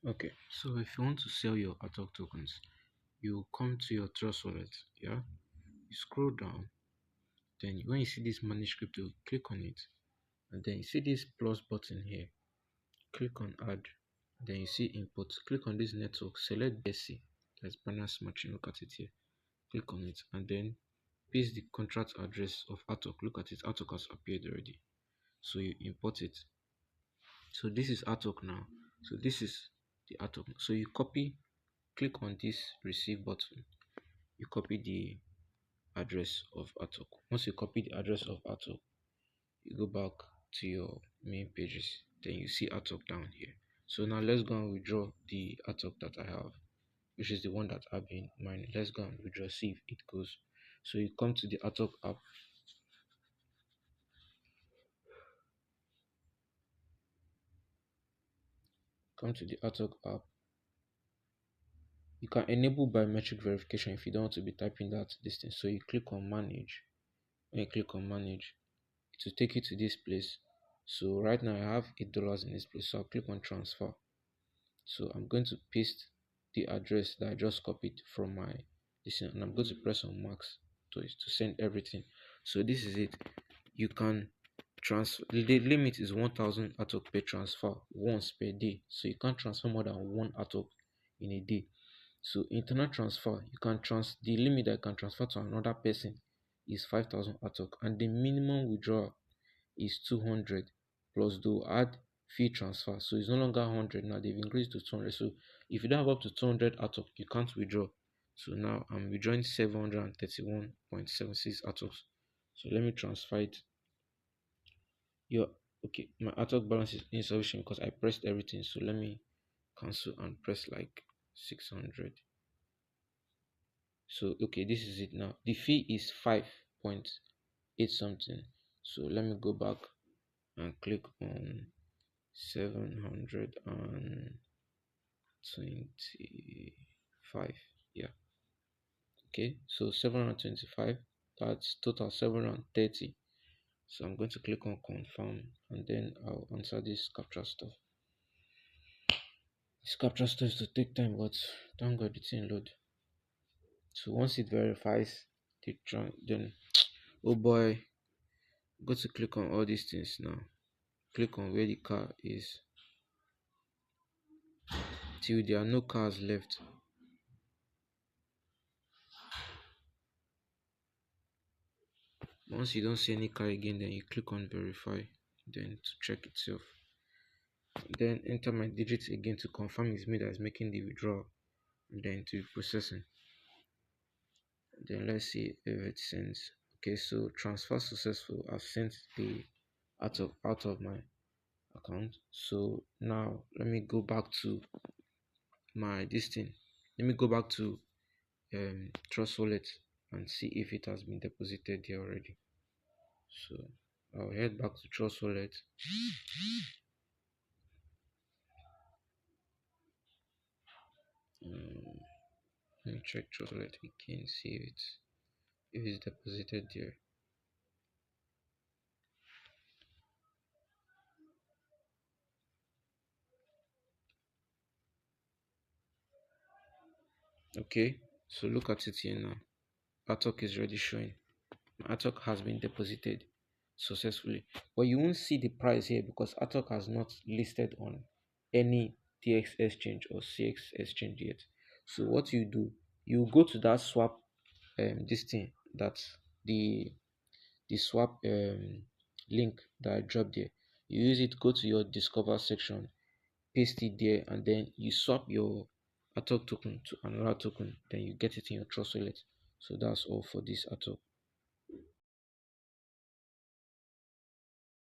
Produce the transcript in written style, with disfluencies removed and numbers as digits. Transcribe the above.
Okay, so if you want to sell your Atok tokens, you come to your Trust Wallet, yeah? You scroll down, then when you see this manage crypto, click on it, and then you see this plus button here. Click on add, then you see import. Click on this network, select BSC, that's Binance Machine. Look at it here. Click on it, and then paste the contract address of Atok. Look at it, Atok has appeared already. So you import it. So this is Atok now. So this is the Atok. So you copy, click on this receive button. You copy the address of Atok. Once you copy the address of Atok, you go back to your main pages. Then you see Atok down here. So now let's go and withdraw the Atok that I have, which is the one that I've been mining. Let's go and withdraw, see if it goes. So you come to the Atok app. Come to the Atok app. You can enable biometric verification if you don't want to be typing that distance. So you click on manage. When you click on manage, it will take you to this place. So right now I have $8 in this place. So I'll click on transfer. So I'm going to paste the address that I just copied from my this, and I'm going to press on max to send everything. So this is it. You can transfer. The limit is 1000 Atok per transfer once per day. So you can't transfer more than one Atok in a day. So internal transfer, you can the limit that you can transfer to another person is 5000 Atok, and the minimum withdrawal is 200, plus they'll add fee transfer. So it's no longer 100 now, they've increased to 200. So if you don't have up to 200 Atok, you can't withdraw. So now I'm withdrawing 731.76 Atoks. So let me transfer it. Your okay, my Atok balance is insufficient because I pressed everything. So let me cancel and press like 600. So okay, this is it now. The fee is 5.8 something. So let me go back and click on 725. Yeah, okay, so 725, that's total 730. So I'm going to click on confirm, and then I'll answer this capture stuff. This capture stuff is to take time, but thank God it's in load. So once it verifies the then oh boy, go to click on all these things now. Click on where the car is till there are no cars left. Once you don't see any car again, then you click on verify, then to check itself. Then enter my digits again to confirm it's me that is making the withdrawal, and then to processing. Then let's see if it sends. Okay, so transfer successful. I've sent the out of my account. So now let me go back to my this thing. Let me go back to Trust Wallet and see if it has been deposited here already. So I'll head back to Trust Wallet. Let me check Trust Wallet again, see if it's deposited there. Okay, so look at it here now. Atok is already showing. Atok has been deposited successfully, but you won't see the price here because Atok has not listed on any TX exchange or CX exchange yet. So what you do, you go to that swap this thing, that's the swap link that I dropped there. You use it, go to your discover section, paste it there, and then you swap your Atok token to another token, then you get it in your Trust Wallet. So that's all for this Atok.